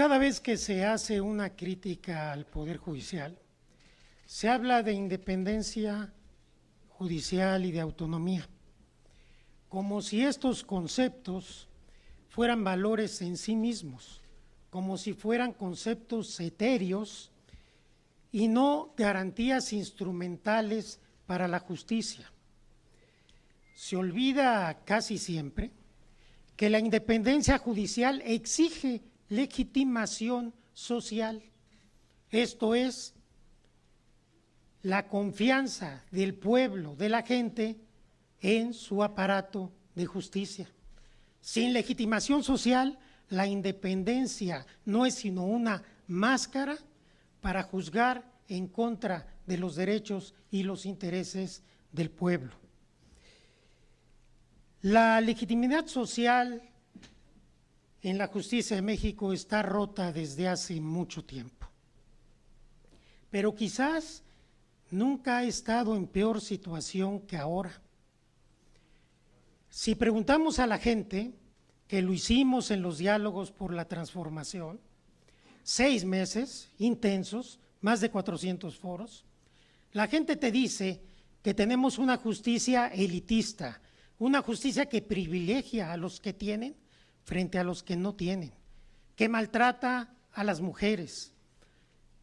Cada vez que se hace una crítica al Poder Judicial, se habla de independencia judicial y de autonomía, como si estos conceptos fueran valores en sí mismos, como si fueran conceptos etéreos y no garantías instrumentales para la justicia. Se olvida casi siempre que la independencia judicial exige legitimación social, esto es, la confianza del pueblo, de la gente, en su aparato de justicia. Sin legitimación social, la independencia no es sino una máscara para juzgar en contra de los derechos y los intereses del pueblo. La legitimidad social en la justicia de México está rota desde hace mucho tiempo, pero quizás nunca ha estado en peor situación que ahora. Si preguntamos a la gente, que lo hicimos en los diálogos por la transformación, 6 meses intensos, más de 400 foros, la gente te dice que tenemos una justicia elitista, una justicia que privilegia a los que tienen frente a los que no tienen, que maltrata a las mujeres,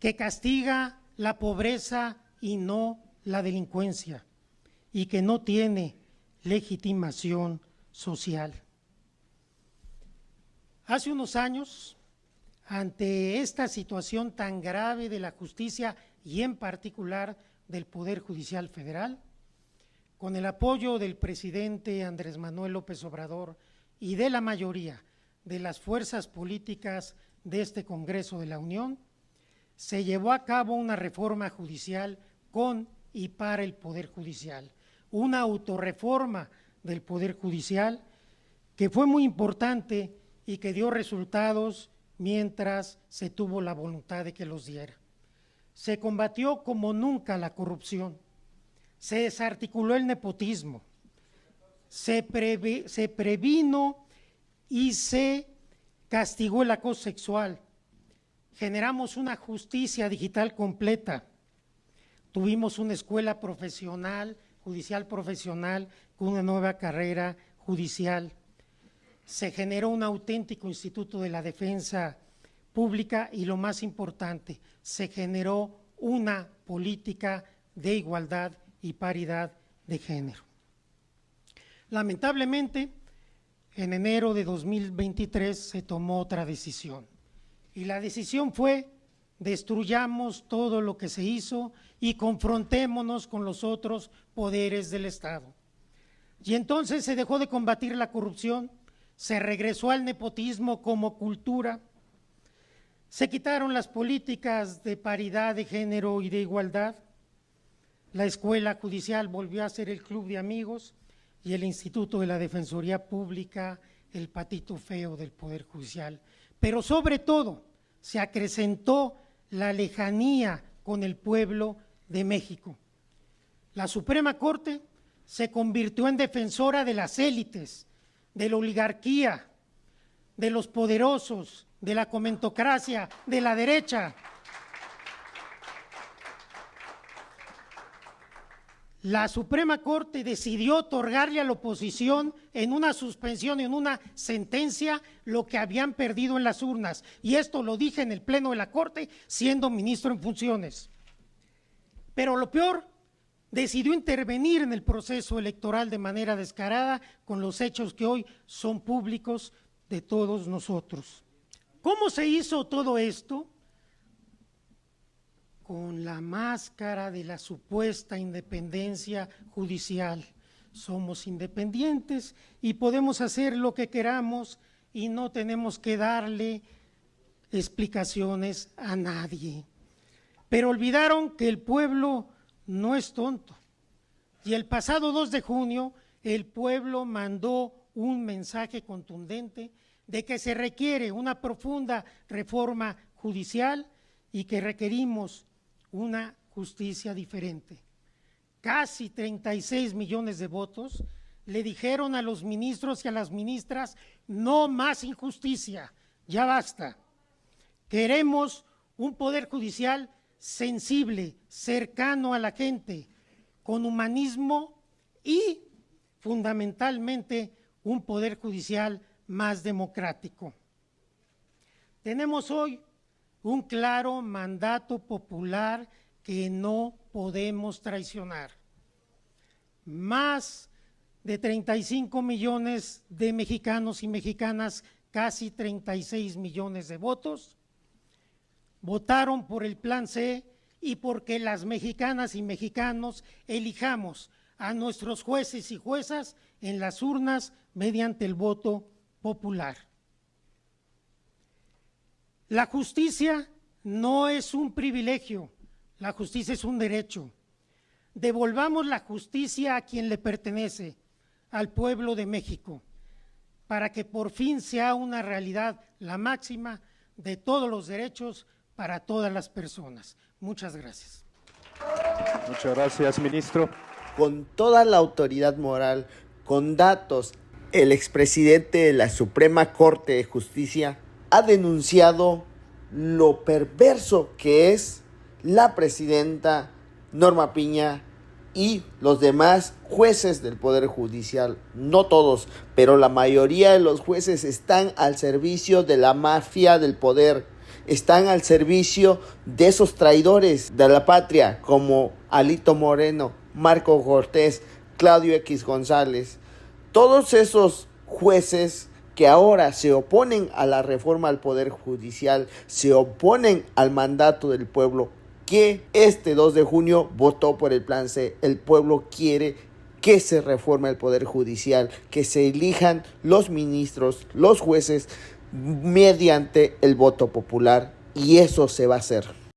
que castiga la pobreza y no la delincuencia, y que no tiene legitimación social. Hace unos años, ante esta situación tan grave de la justicia y en particular del Poder Judicial Federal, con el apoyo del presidente Andrés Manuel López Obrador y de la mayoría de las fuerzas políticas de este Congreso de la Unión, se llevó a cabo una reforma judicial con y para el Poder Judicial, una autorreforma del Poder Judicial que fue muy importante y que dio resultados mientras se tuvo la voluntad de que los diera. Se combatió como nunca la corrupción, se desarticuló el nepotismo, se previno y se castigó el acoso sexual, generamos una justicia digital completa, tuvimos una escuela profesional, judicial profesional, con una nueva carrera judicial, se generó un auténtico instituto de la defensa pública y lo más importante, se generó una política de igualdad y paridad de género. Lamentablemente, en enero de 2023 se tomó otra decisión y la decisión fue destruyamos todo lo que se hizo y confrontémonos con los otros poderes del Estado. Y entonces se dejó de combatir la corrupción, se regresó al nepotismo como cultura, se quitaron las políticas de paridad de género y de igualdad, la escuela judicial volvió a ser el club de amigos y el Instituto de la Defensoría Pública, el patito feo del Poder Judicial. Pero sobre todo se acrecentó la lejanía con el pueblo de México. La Suprema Corte se convirtió en defensora de las élites, de la oligarquía, de los poderosos, de la comentocracia, de la derecha. La Suprema Corte decidió otorgarle a la oposición en una suspensión, en una sentencia, lo que habían perdido en las urnas. Y esto lo dije en el Pleno de la Corte, siendo ministro en funciones. Pero lo peor, decidió intervenir en el proceso electoral de manera descarada con los hechos que hoy son públicos de todos nosotros. ¿Cómo se hizo todo esto? Con la máscara de la supuesta independencia judicial. Somos independientes y podemos hacer lo que queramos y no tenemos que darle explicaciones a nadie. Pero olvidaron que el pueblo no es tonto. Y el pasado 2 de junio el pueblo mandó un mensaje contundente de que se requiere una profunda reforma judicial y que requerimos una justicia diferente. Casi 36 millones de votos le dijeron a los ministros y a las ministras: no más injusticia, ya basta. Queremos un poder judicial sensible, cercano a la gente, con humanismo y, fundamentalmente, un poder judicial más democrático. Tenemos hoy un claro mandato popular que no podemos traicionar. Más de 35 millones de mexicanos y mexicanas, casi 36 millones de votos, votaron por el Plan C y porque las mexicanas y mexicanos elijamos a nuestros jueces y juezas en las urnas mediante el voto popular. La justicia no es un privilegio, la justicia es un derecho. Devolvamos la justicia a quien le pertenece, al pueblo de México, para que por fin sea una realidad la máxima de todos los derechos para todas las personas. Muchas gracias. Muchas gracias, ministro. Con toda la autoridad moral, con datos, el expresidente de la Suprema Corte de Justicia ha denunciado lo perverso que es la presidenta Norma Piña y los demás jueces del Poder Judicial. No todos, pero la mayoría de los jueces están al servicio de la mafia del poder, están al servicio de esos traidores de la patria como Alito Moreno, Marco Cortés, Claudio X González. Todos esos jueces que ahora se oponen a la reforma al Poder Judicial, se oponen al mandato del pueblo, que este 2 de junio votó por el Plan C. El pueblo quiere que se reforme el Poder Judicial, que se elijan los ministros, los jueces, mediante el voto popular, y eso se va a hacer.